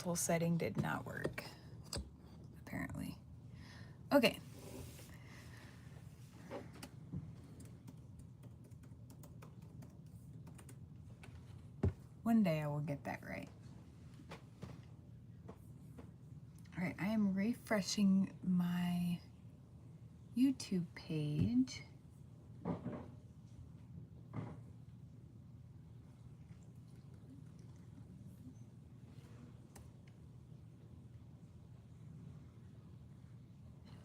horizontal setting did not work, apparently. Okay. One day I will get that right. All right, I am refreshing my YouTube page.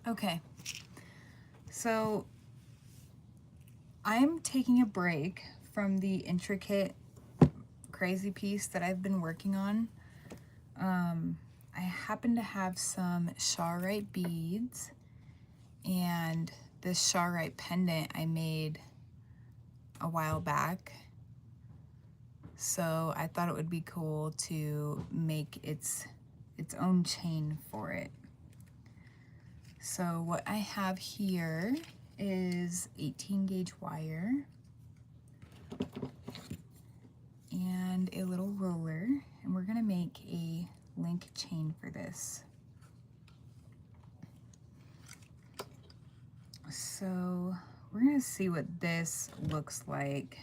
Okay, so I'm taking a break from the intricate crazy piece that I've been working on. I happen to have some charoite beads, and this charoite pendant I made a while back. So I thought it would be cool to make its own chain for it. So what I have here is 18 gauge wire and a little roller, and we're gonna make a link chain for this. So we're gonna see what this looks like.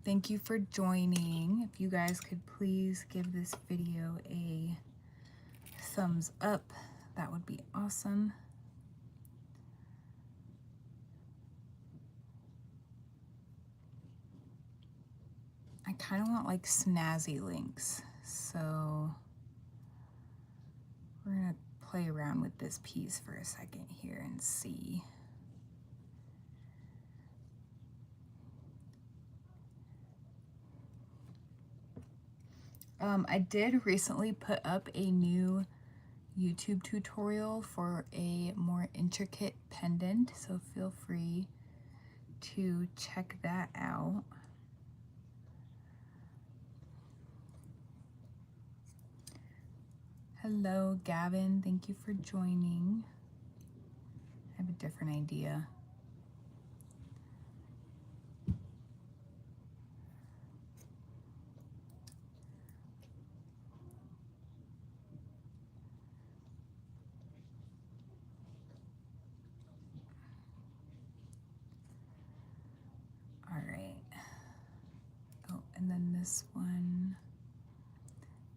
Thank you for joining. If you guys could please give this video a thumbs up, that would be awesome. I kind of want like snazzy links, so we're gonna play around with this piece for a second here and see. I did recently put up a new YouTube tutorial for a more intricate pendant, so feel free to check that out. Hello, Gavin. Thank you for joining. I have a different idea. All right. Oh, and then this one.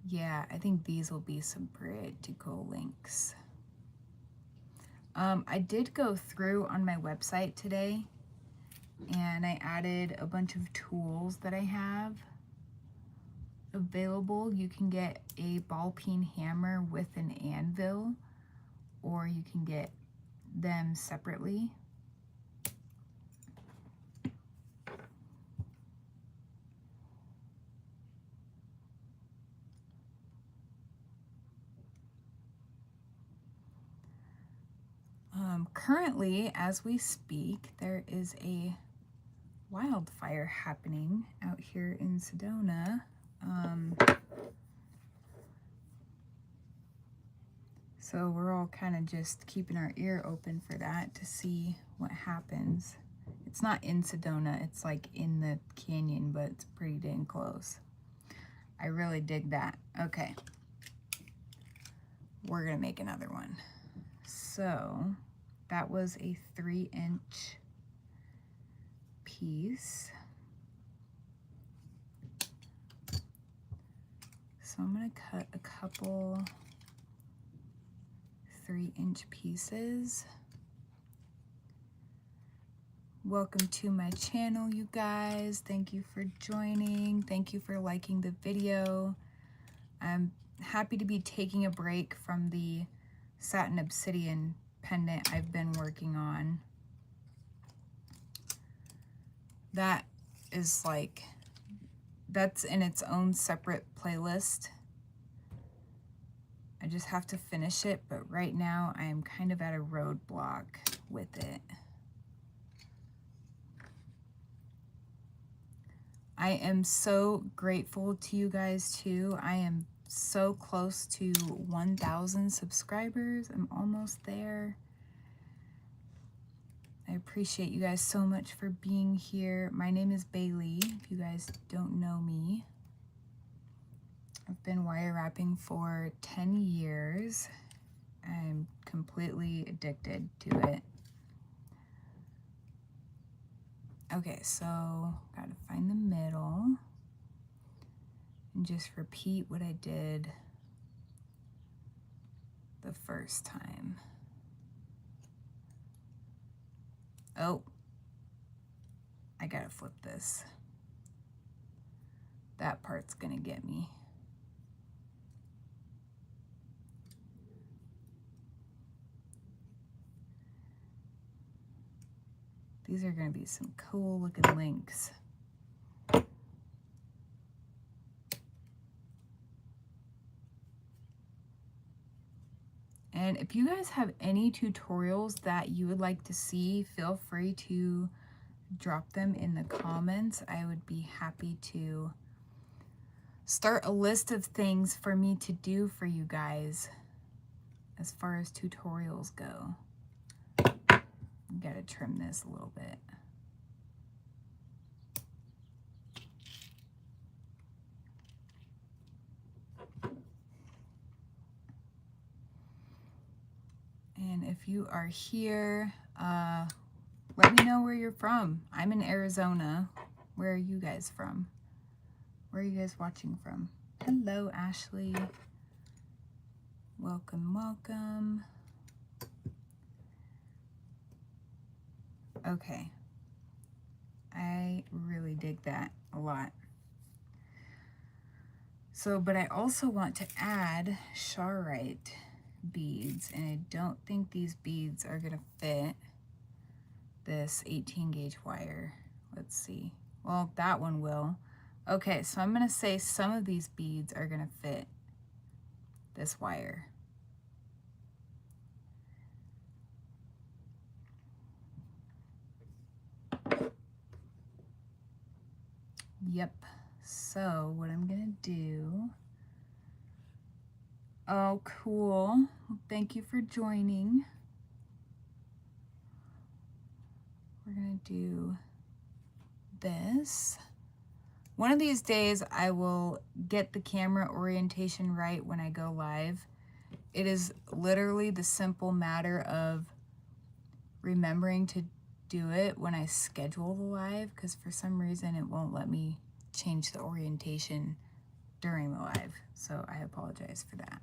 Yeah, I think these will be some pretty cool links. I did go through on my website today and I added a bunch of tools that I have available. You can get a ball peen hammer with an anvil, or you can get them separately. Currently, as we speak, there is a wildfire happening out here in Sedona. So we're all kind of just keeping our ear open for that to see what happens. It's not in Sedona, it's like in the canyon, but it's pretty dang close. I really dig that. Okay, we're gonna make another one. So that was a 3-inch piece. So I'm gonna cut a couple 3-inch pieces. Welcome to my channel, you guys. Thank you for joining. Thank you for liking the video. I'm happy to be taking a break from the satin obsidian pendant I've been working on. That is like, that's in its own separate playlist. I just have to finish it, but right now I am kind of at a roadblock with it. I am so grateful to you guys too. I am so close to 1,000 subscribers. I'm almost there. I appreciate you guys so much for being here. My name is Bailey, if you guys don't know me. I've been wire wrapping for 10 years. I'm completely addicted to it. Okay, so gotta find the middle and just repeat what I did the first time. Oh, I gotta flip this. That part's gonna get me. These are gonna be some cool looking links. And if you guys have any tutorials that you would like to see, feel free to drop them in the comments. I would be happy to start a list of things for me to do for you guys as far as tutorials go. Gotta trim this a little bit. And if you are here, let me know where you're from. I'm in Arizona. Where are you guys from? Where are you guys watching from? Hello, Ashley. Welcome, welcome. Okay. I really dig that a lot. So, but I also want to add charoite beads, and I don't think these beads are gonna fit this 18 gauge wire. Let's see. Well, that one will. Okay, so I'm gonna say some of these beads are gonna fit this wire. Yep. So what I'm gonna do, oh cool, well, thank you for joining. We're gonna do this. One of these days I will get the camera orientation right when I go live. It is literally the simple matter of remembering to do it when I schedule the live, because for some reason it won't let me change the orientation during the live. So I apologize for that.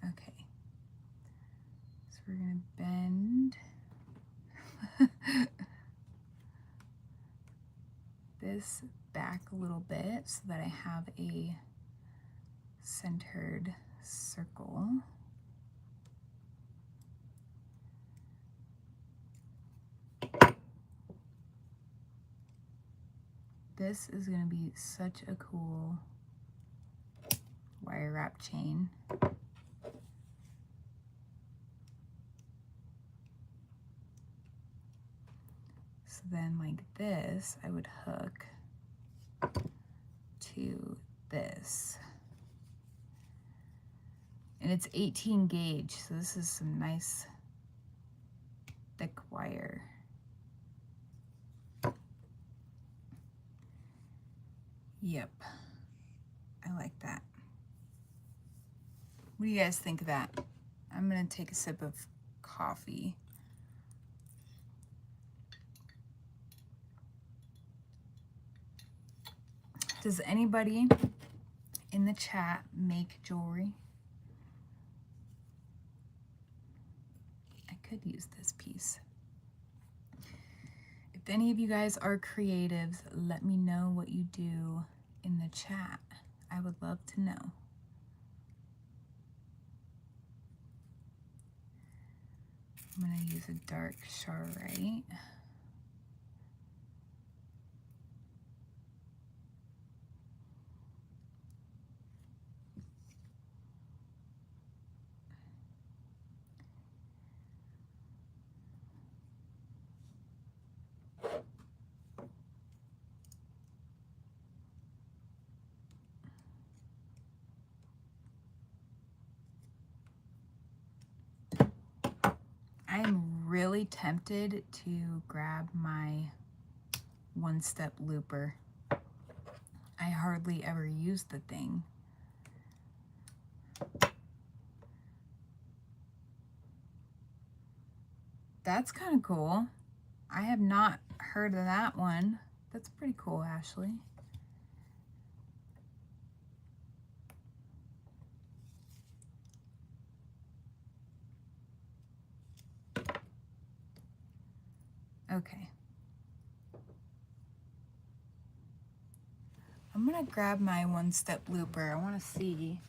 Okay. So we're gonna bend this back a little bit so that I have a centered circle. This is going to be such a cool wire wrap chain. So then like this, I would hook to this. And it's 18 gauge, so this is some nice thick wire. Yep, I like that. What do you guys think of that? I'm gonna take a sip of coffee. Does anybody in the chat make jewelry? I could use this piece. If any of you guys are creatives, let me know what you do in the chat. I would love to know. I'm going to use a dark charoite. I'm really really tempted to grab my one-step looper. I hardly ever use the thing. That's kind of cool. I have not heard of that one. That's pretty cool, Ashley. Okay. I'm gonna grab my one-step looper. I wanna see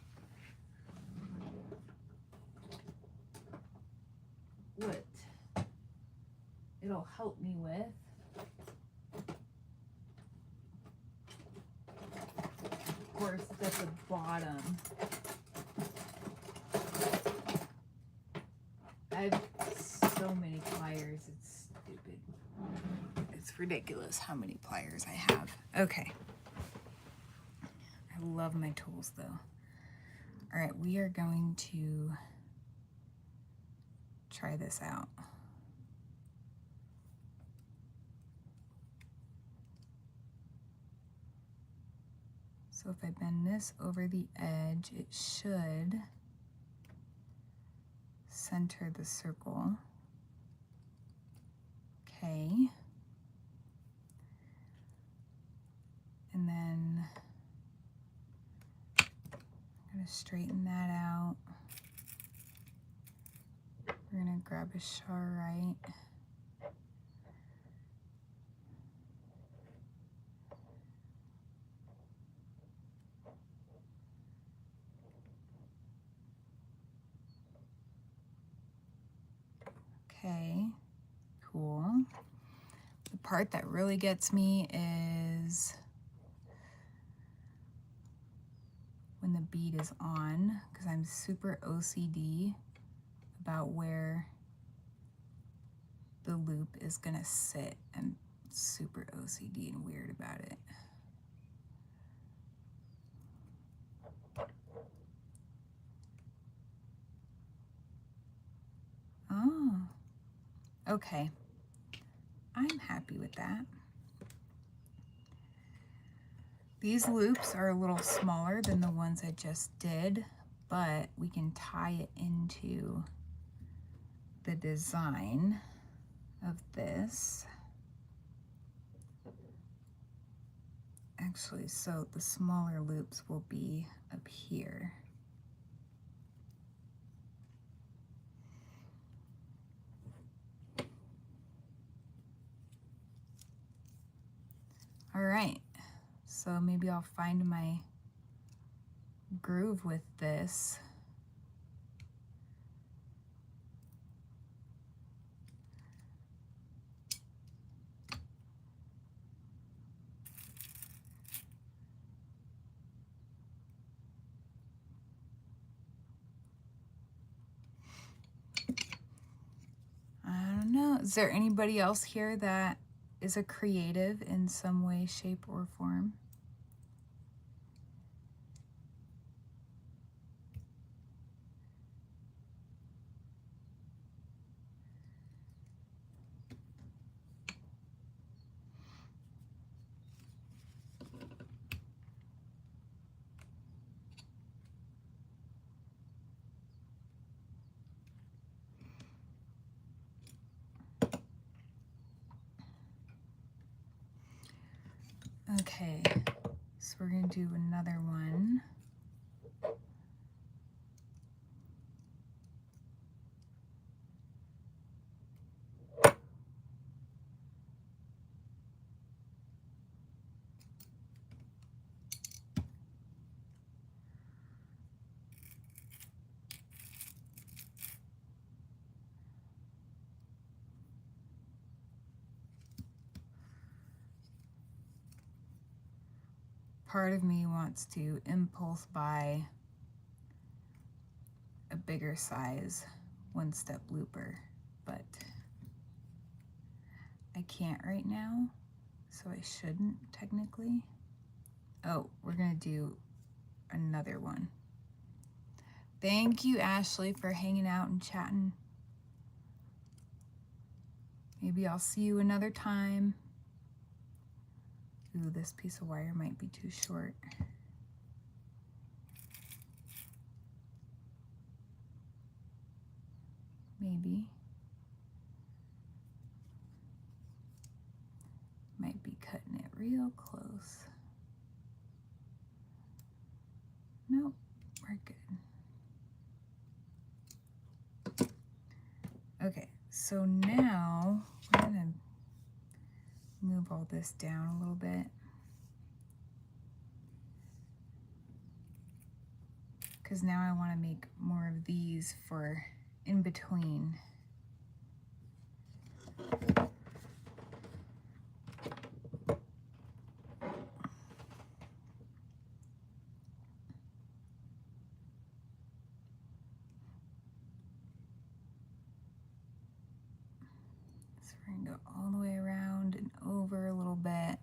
what it'll help me with. Of course, it's at the bottom. I have so many pliers, it's stupid. It's ridiculous how many pliers I have. Okay. I love my tools though. All right, we are going to try this out. So if I bend this over the edge, it should center the circle. Okay. And then I'm gonna straighten that out. We're gonna grab a charoite. Okay, cool. The part that really gets me is when the bead is on, because I'm super OCD about where the loop is gonna sit. I'm super OCD and weird about it. Oh, okay. I'm happy with that. These loops are a little smaller than the ones I just did, but we can tie it into the design of this. Actually, so the smaller loops will be up here. All right, so maybe I'll find my groove with this. I don't know, is there anybody else here that is a creative in some way, shape, or form? Okay, so we're gonna do another one. Part of me wants to impulse buy a bigger size one-step looper, but I can't right now, so I shouldn't technically. Oh, we're gonna do another one. Thank you, Ashley, for hanging out and chatting. Maybe I'll see you another time. Ooh, this piece of wire might be too short. Maybe. Might be cutting it real close. Nope, we're good. Okay, so now we're gonna move all this down a little bit. Because now I want to make more of these for in between. So we're going to go all the way around and over a little bit.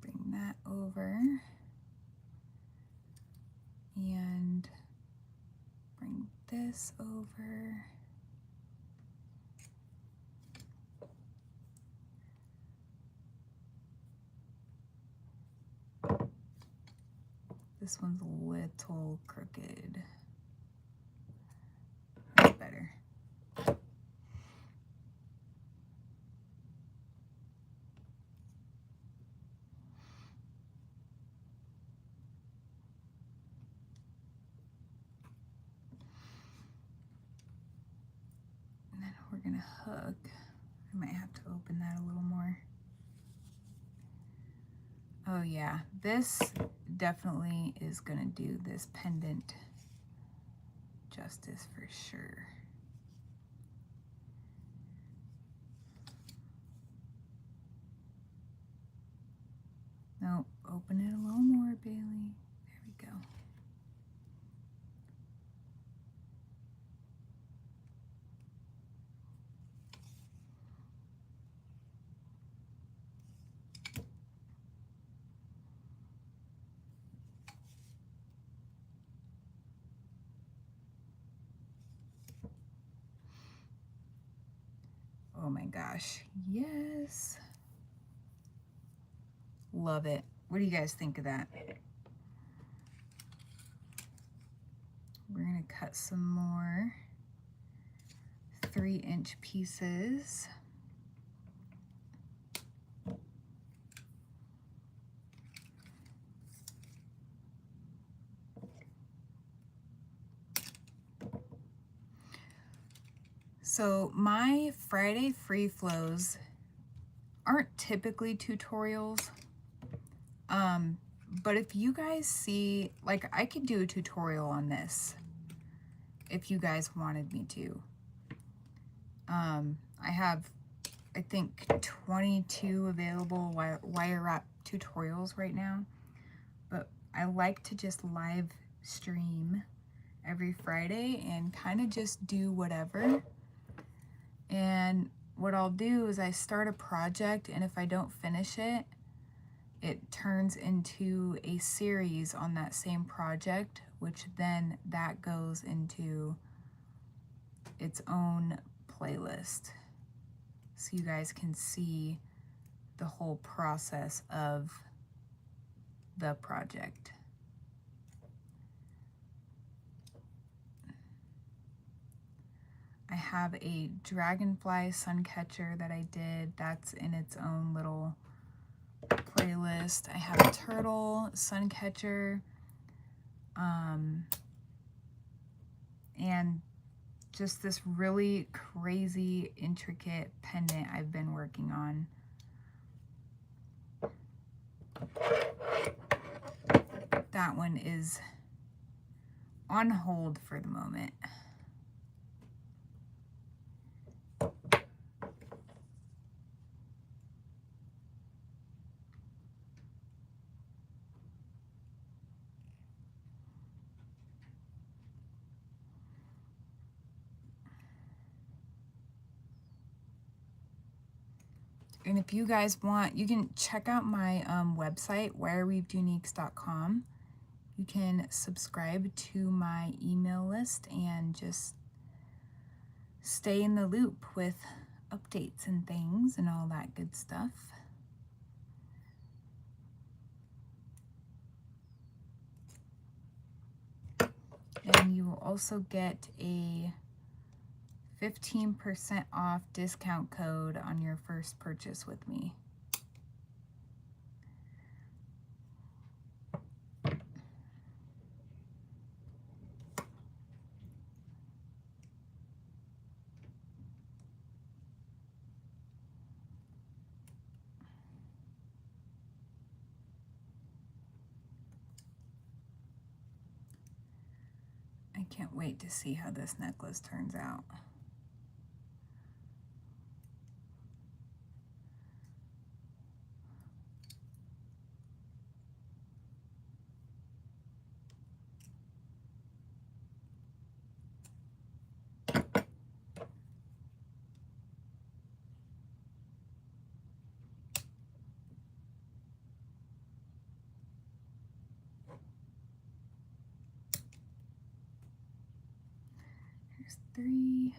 Bring that over and bring this over. This one's a little crooked. That's better. And then we're gonna hook. I might have to open that a little more. Oh yeah, this definitely is gonna do this pendant justice for sure. Nope, open it a little more, Bailey. There we go. Oh my gosh, yes. Love it. What do you guys think of that? We're gonna cut some more 3-inch pieces. So my Friday free flows aren't typically tutorials, but if you guys see, like, I could do a tutorial on this if you guys wanted me to. I have, I think, 22 available wire wrap tutorials right now, but I like to just live stream every Friday and kind of just do whatever. And what I'll do is I start a project, and if I don't finish it, it turns into a series on that same project, which then that goes into its own playlist. So you guys can see the whole process of the project. I have a dragonfly sun catcher that I did. That's in its own little playlist. I have a turtle sun catcher, and just this really crazy intricate pendant I've been working on. That one is on hold for the moment. And if you guys want, you can check out my website, wireweaveduniques.com. You can subscribe to my email list and just stay in the loop with updates and things and all that good stuff. And you will also get a 15% off discount code on your first purchase with me. I can't wait to see how this necklace turns out. Here's 3.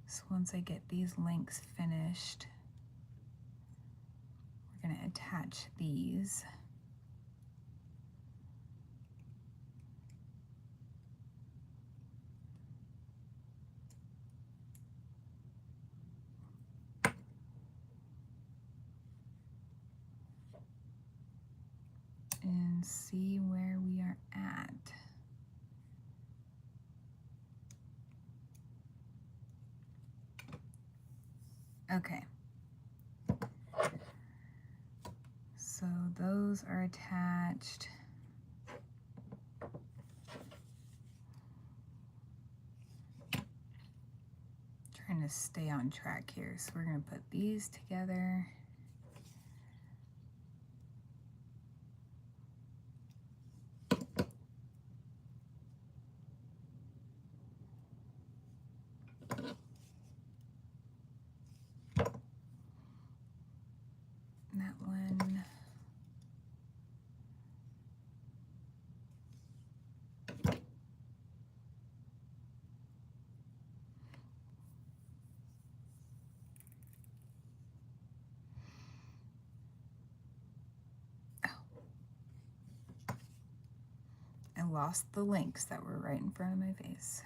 So once I get these links finished, we're going to attach these. And see where we are at. Okay. So those are attached. Trying to stay on track here. So we're going to put these together. That one. I lost the links that were right in front of my face.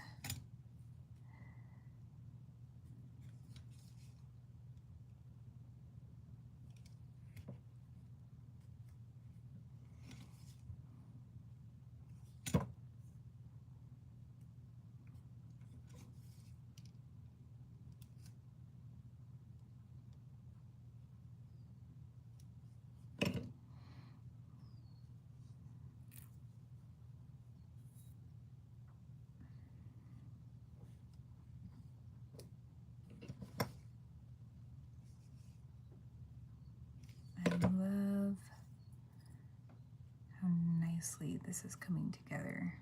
This is coming together.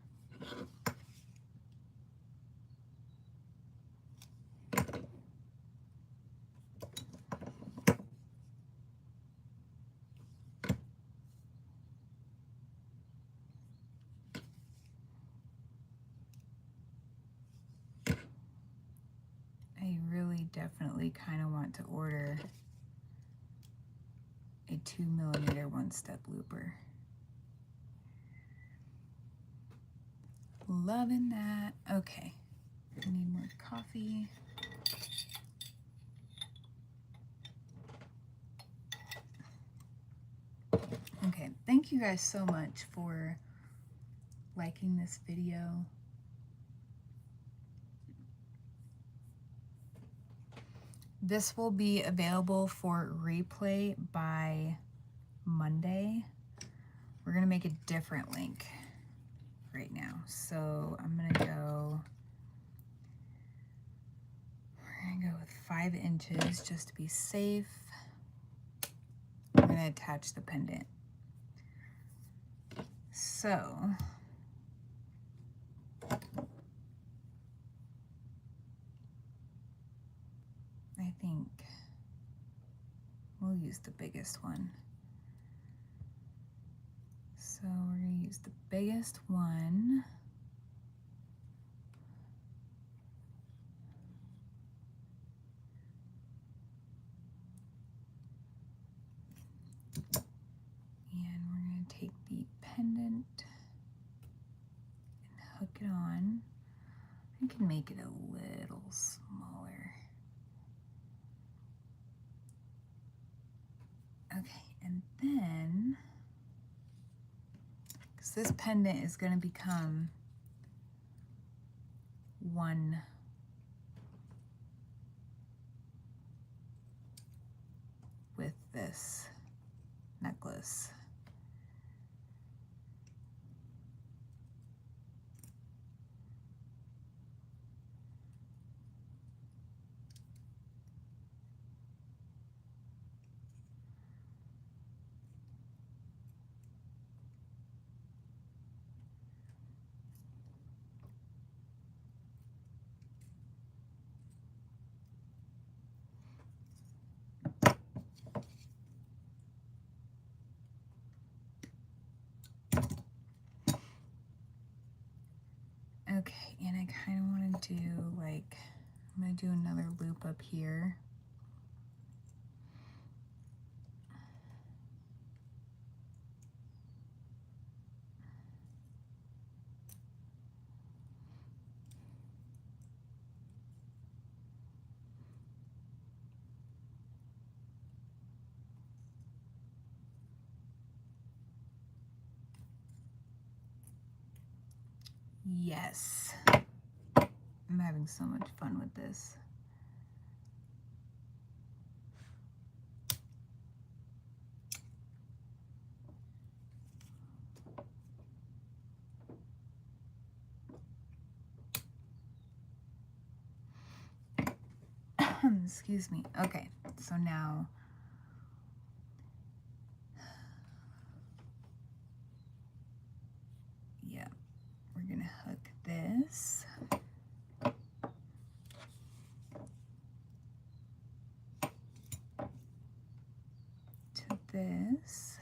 I really definitely kind of want to order a 2mm one-step looper. Loving that. Okay, I need more coffee. Okay, thank you guys so much for liking this video. This will be available for replay by Monday. We're gonna make a different link right now. So I'm gonna go We're gonna go with 5 inches just to be safe. We're gonna attach the pendant. So, I think we'll use the biggest one. So we're gonna use the biggest one. And we're gonna take the pendant and hook it on. I can make it a little smaller. Okay, and then, because this pendant is going to become one with this necklace. Okay, and I kind of want to do like, I'm going to do another loop up here. Yes. I'm having so much fun with this. Excuse me. Okay, so now we're gonna hook this to this.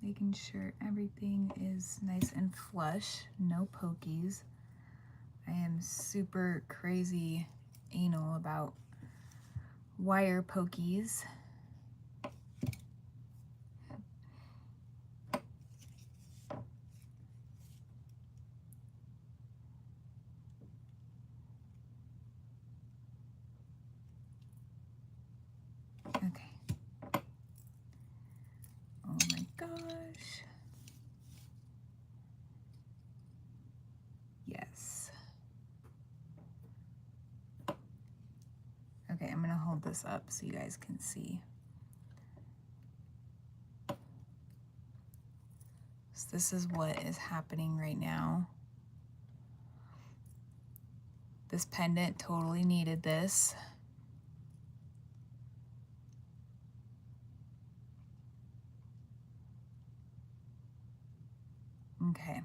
Making sure everything is nice and flush, no pokies. I am super crazy anal about wire pokies. Okay. Oh my gosh. Yes. Okay, I'm gonna hold this up so you guys can see. So this is what is happening right now. This pendant totally needed this. Okay.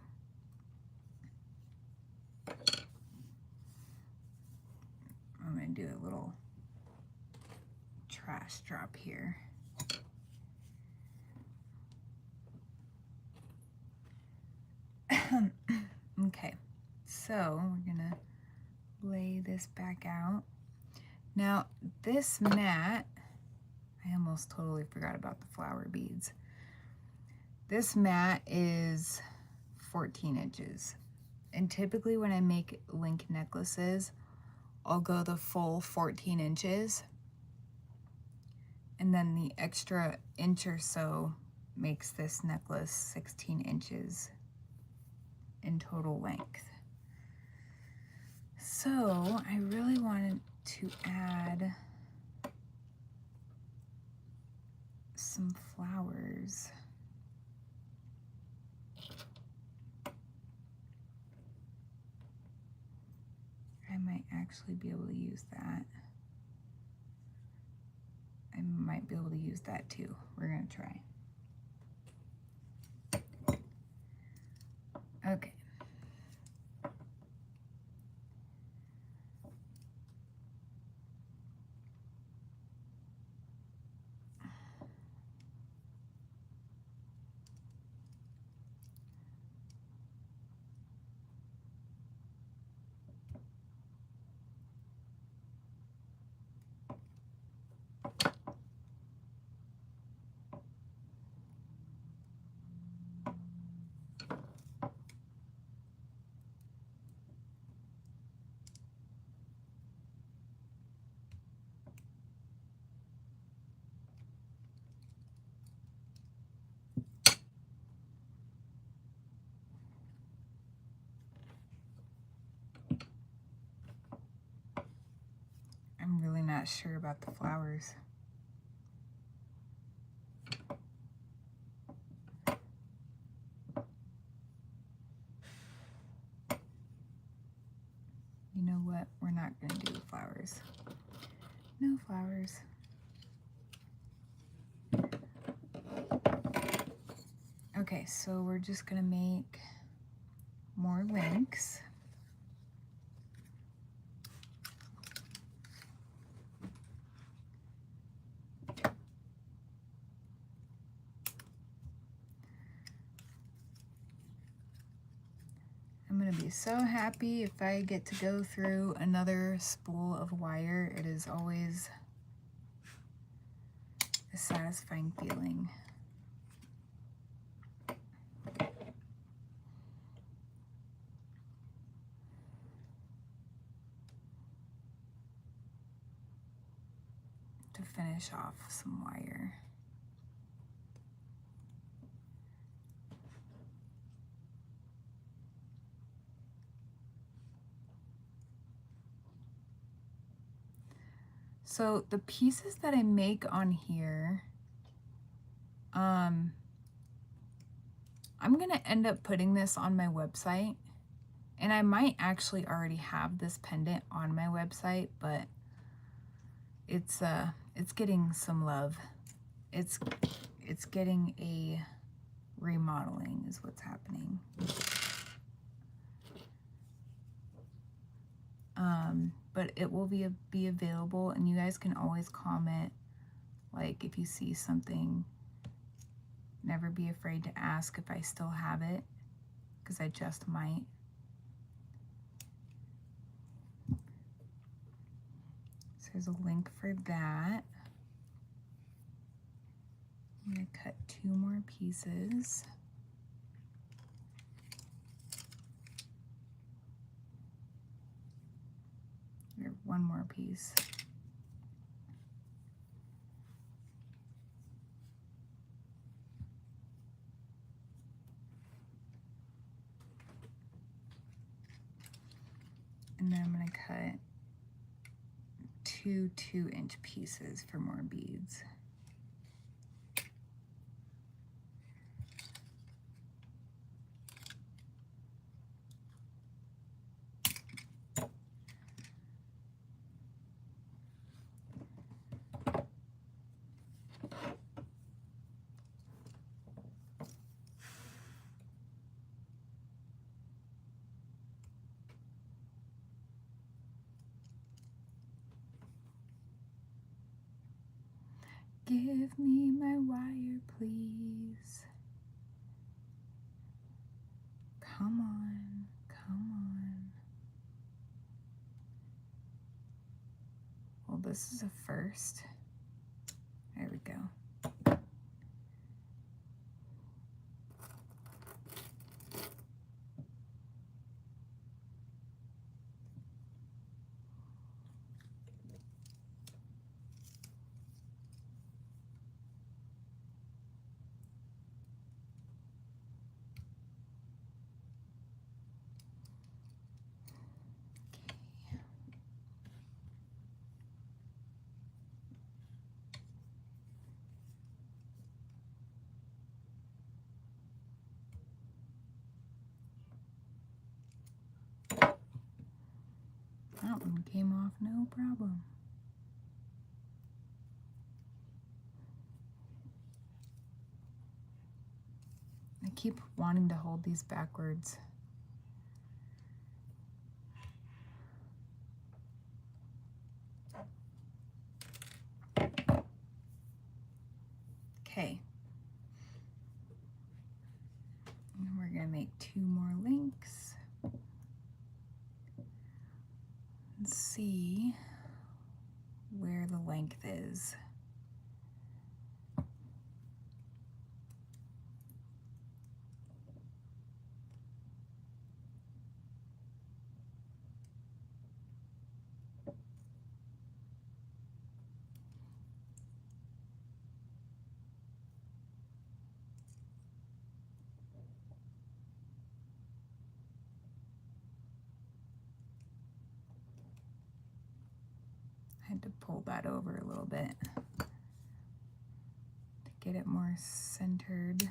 I'm gonna do a little trash drop here. Okay, so we're gonna lay this back out. Now this mat, I almost totally forgot about the flower beads. This mat is 14 inches. And typically when I make link necklaces, I'll go the full 14 inches. And then the extra inch or so makes this necklace 16 inches in total length. So I really wanted to add some flowers. might actually be able to use that. I might be able to use that too. We're gonna try. Okay. I'm really not sure about the flowers. You know what? We're not going to do the flowers. No flowers. Okay, so we're just going to make more links. I'm going to be so happy if I get to go through another spool of wire. It is always a satisfying feeling. To finish off some wire. So the pieces that I make on here, I'm gonna end up putting this on my website, and I might actually already have this pendant on my website, but it's getting some love. It's getting a remodeling is what's happening. But it will be available, and you guys can always comment, like if you see something. Never be afraid to ask if I still have it, because I just might. So there's a link for that. I'm going to cut 2 more pieces. Or 1 more piece. And then I'm going to cut 2 2-inch pieces for more beads. Give me my wire, please. Come on, come on. Well, this is a first. There we go. That one came off no problem. I keep wanting to hold these backwards. Okay. And we're going to make 2 more links. Let's see where the length is. I had to pull that over a little bit to get it more centered.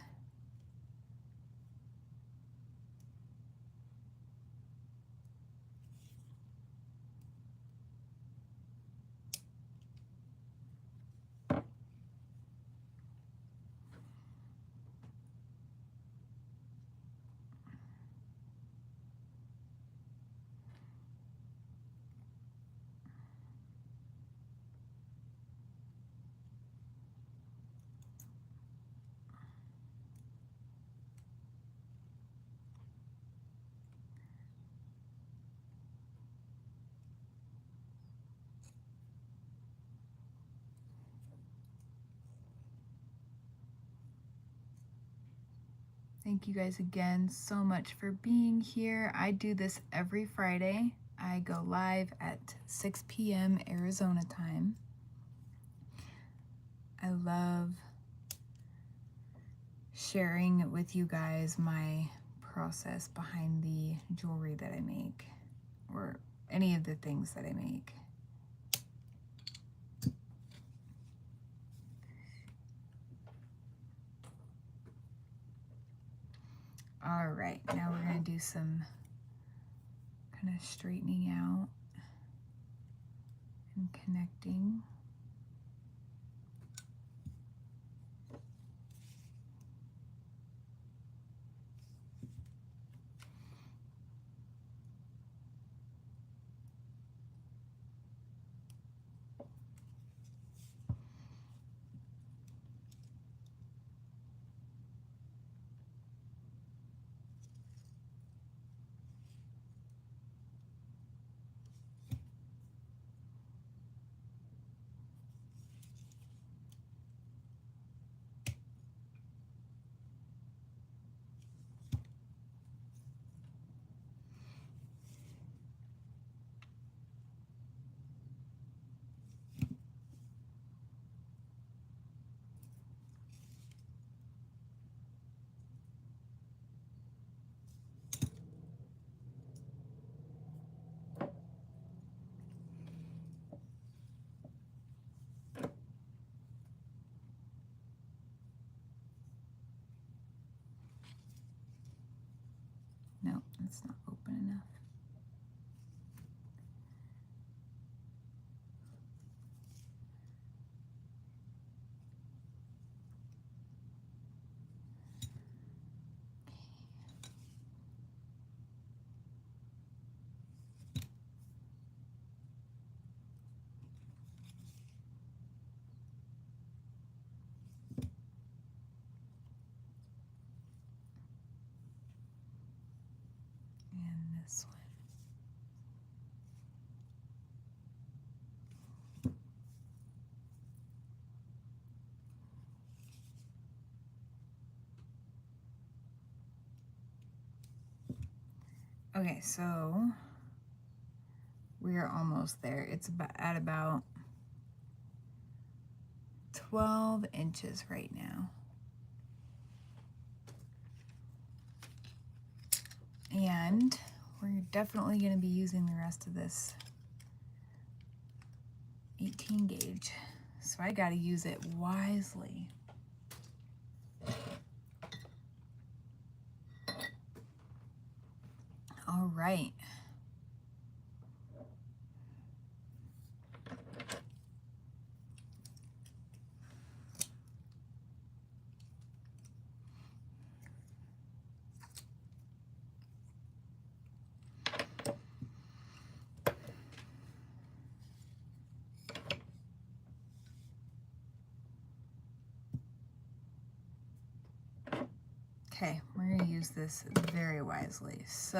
Thank you guys again so much for being here. I do this every Friday. I go live at 6 p.m. Arizona time. I love sharing with you guys my process behind the jewelry that I make, or any of the things that I make. All right, now we're going to do some kind of straightening out and connecting. No, it's not open enough. And this one. Okay, so we are almost there. It's at about 12 inches right now. And we're definitely going to be using the rest of this 18 gauge. So I got to use it wisely. All right. use this very wisely. So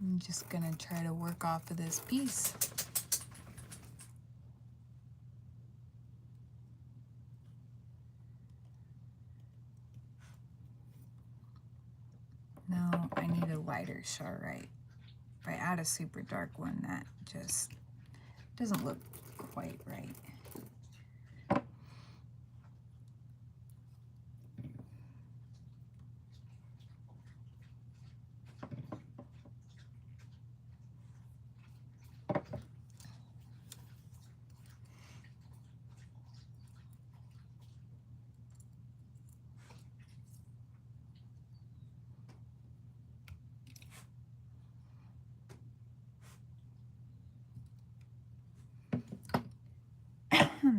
I'm just gonna try to work off of this piece. No, I need a lighter charoite. If I add a super dark one, that just doesn't look quite right.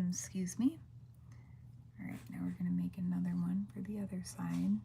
Excuse me. All right, now we're going to make another one for the other side.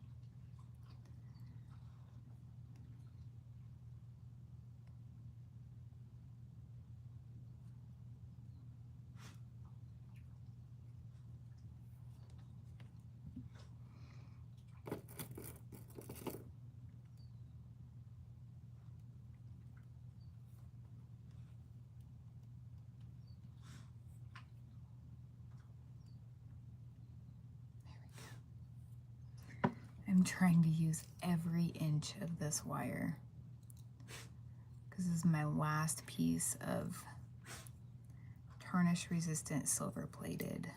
I'm trying to use every inch of this wire because this is my last piece of tarnish resistant silver plated.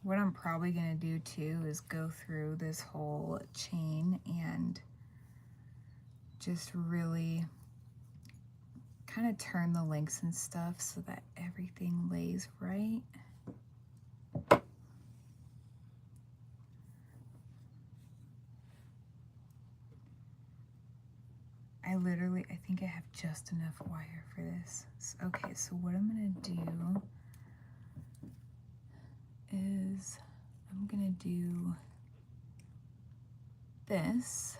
What I'm probably going to do too is go through this whole chain and just really kind of turn the links and stuff so that everything lays right. I think I have just enough wire for this. Okay, so what I'm going to do is I'm gonna do this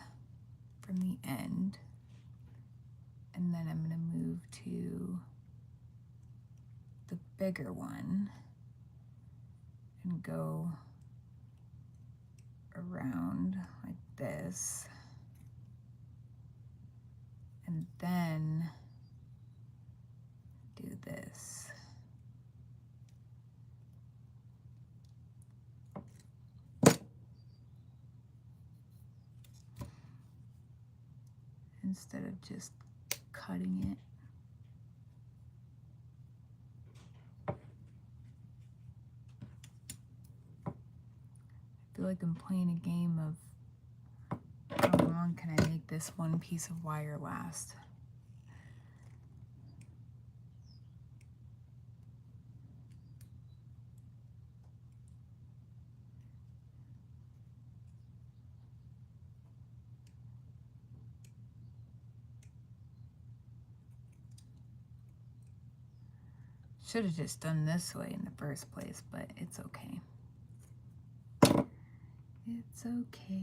from the end, and then I'm gonna move to the bigger one and go around like this, and then do this. Instead of just cutting it. I feel like I'm playing a game of how long can I make this one piece of wire last. Should have just done this way in the first place, but it's okay. It's okay.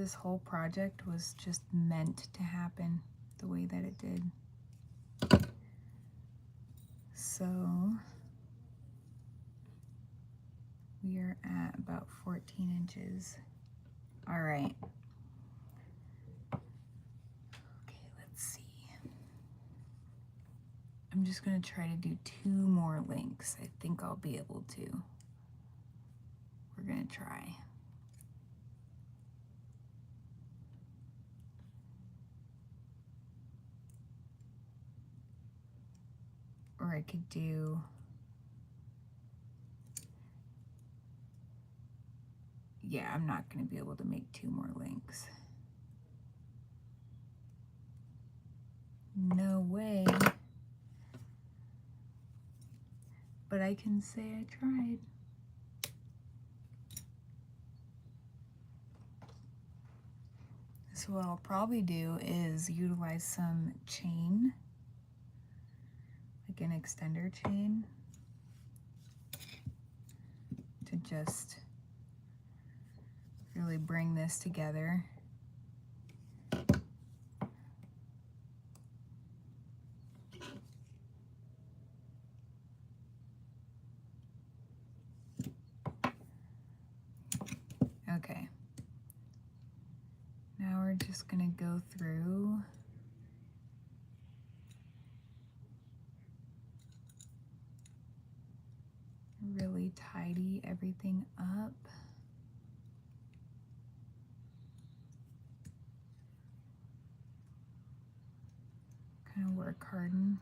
this whole project was just meant to happen the way that it did. So we are at about 14 inches. All right. Okay, let's see. I'm just gonna try to do 2 more links. I think I'll be able to. We're gonna try. Or I could do, yeah, I'm not gonna be able to make 2 more links. No way. But I can say I tried. So what I'll probably do is utilize some chain, like an extender chain, to just really bring this together. Okay. Now we're just gonna go through really tidy everything up. Kind of work harden.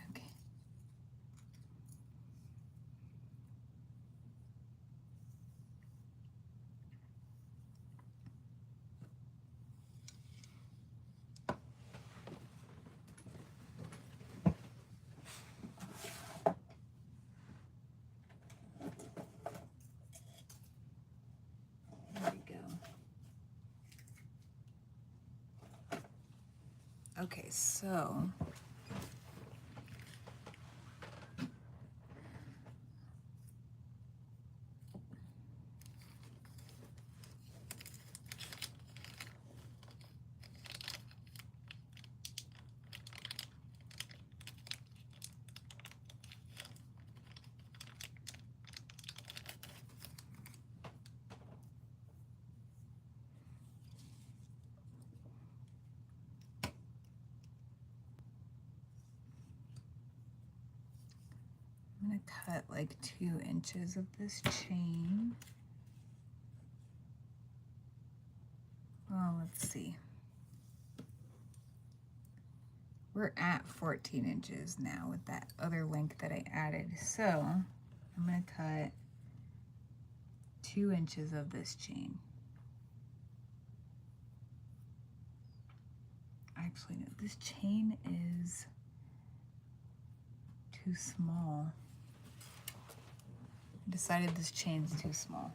Okay. There we go. Okay, so I'm gonna cut like 2 inches of this chain. Well, let's see. We're at 14 inches now with that other link that I added. So I'm gonna cut 2 inches of this chain. Actually, no, this chain is too small. I decided this chain's too small.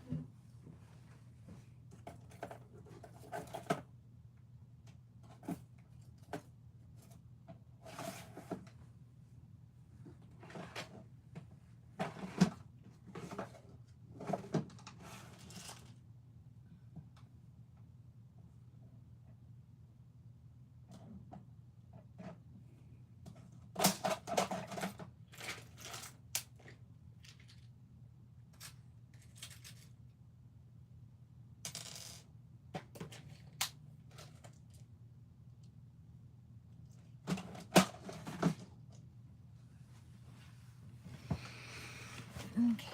Okay.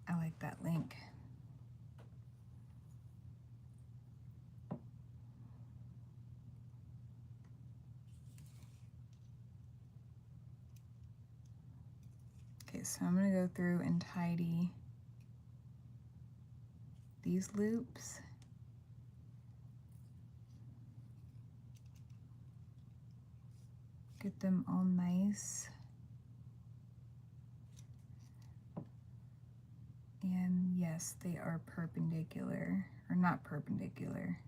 I like that link. Okay, so I'm gonna go through and tidy these loops. Get them all nice. And yes, they are perpendicular, or not perpendicular.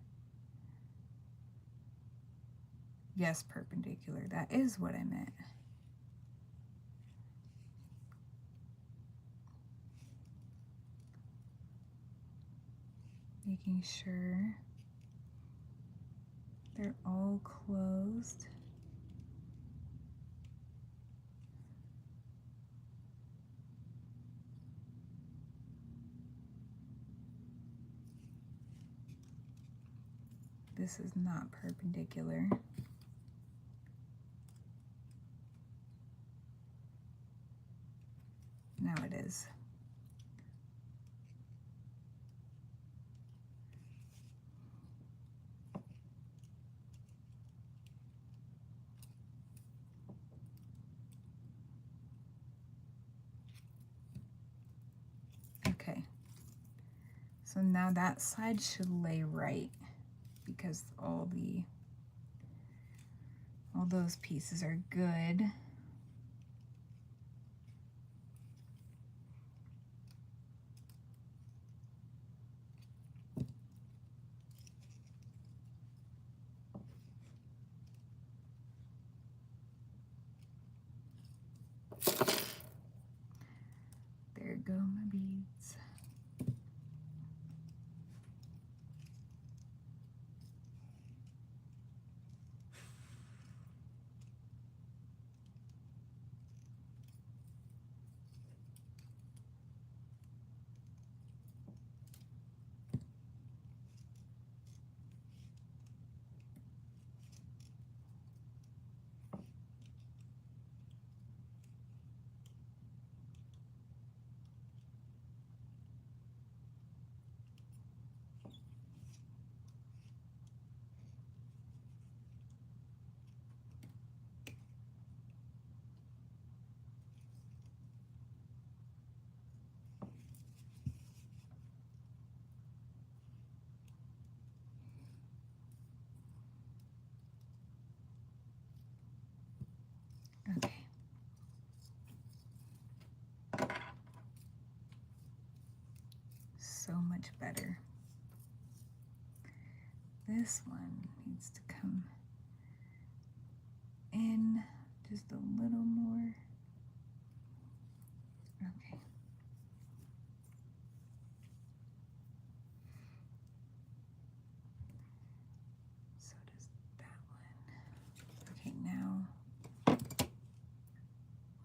Yes, perpendicular. That is what I meant. Making sure they're all closed. This is not perpendicular. Now it is. Okay. So now that side should lay right because all those pieces are good. There go my beads. Okay. So much better. This one needs to come in just a little more. Okay. So does that one. Okay, now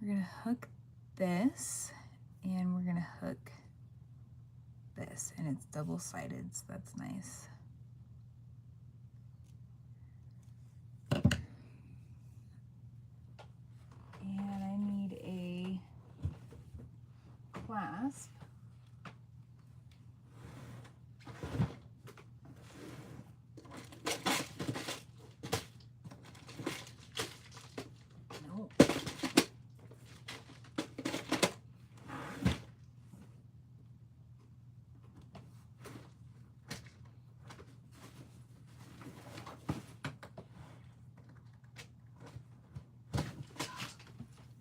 we're gonna hook this and we're gonna hook this, and it's double-sided, so that's nice. And I need a clasp. Nope.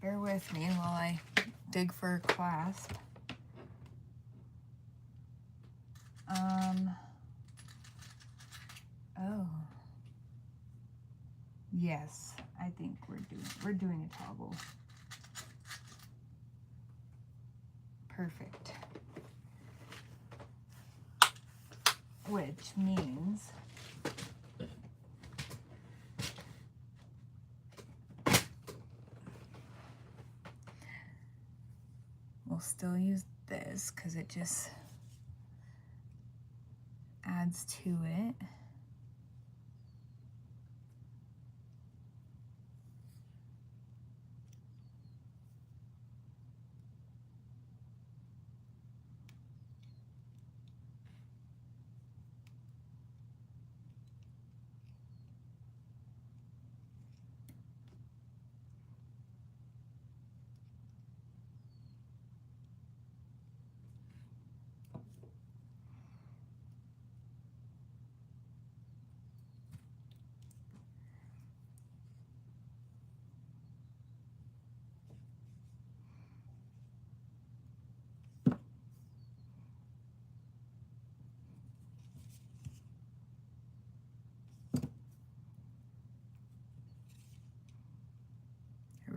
Bear with me while I dig for a clasp. Oh. Yes, I think we're doing a toggle. Perfect. Which means we'll still use this because it just adds to it.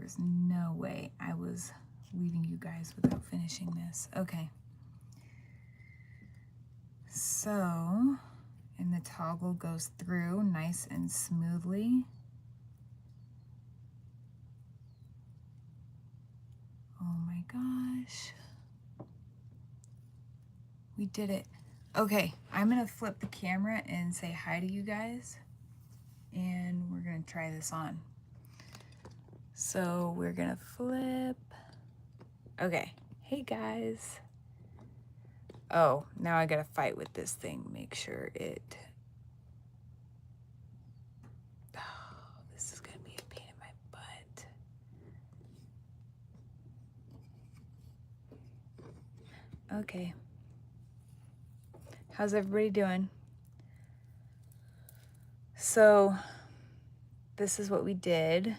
was no way I was leaving you guys without finishing this. Okay. So, and the toggle goes through nice and smoothly. Oh my gosh. We did it. Okay, I'm gonna flip the camera and say hi to you guys. And we're gonna try this on. So we're gonna flip. Okay, hey guys. Oh, now I gotta fight with this thing, make sure it, oh, this is gonna be a pain in my butt. Okay. How's everybody doing? So this is what we did.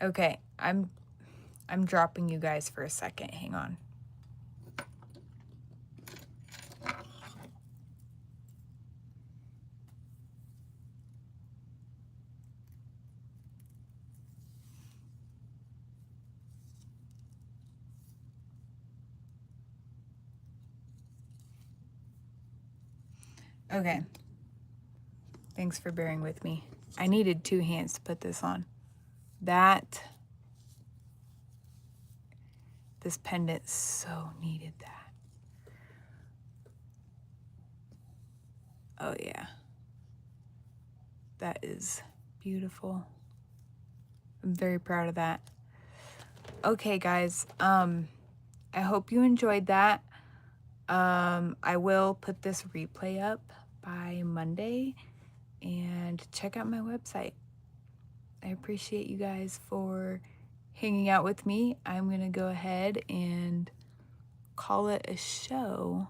Okay, I'm dropping you guys for a second. Hang on. Okay. Thanks for bearing with me. I needed 2 hands to put this on. This pendant so needed that. Oh yeah. That is beautiful. I'm very proud of that. Okay guys, I hope you enjoyed that. I will put this replay up by Monday, and check out my website. I appreciate you guys for hanging out with me. I'm gonna go ahead and call it a show.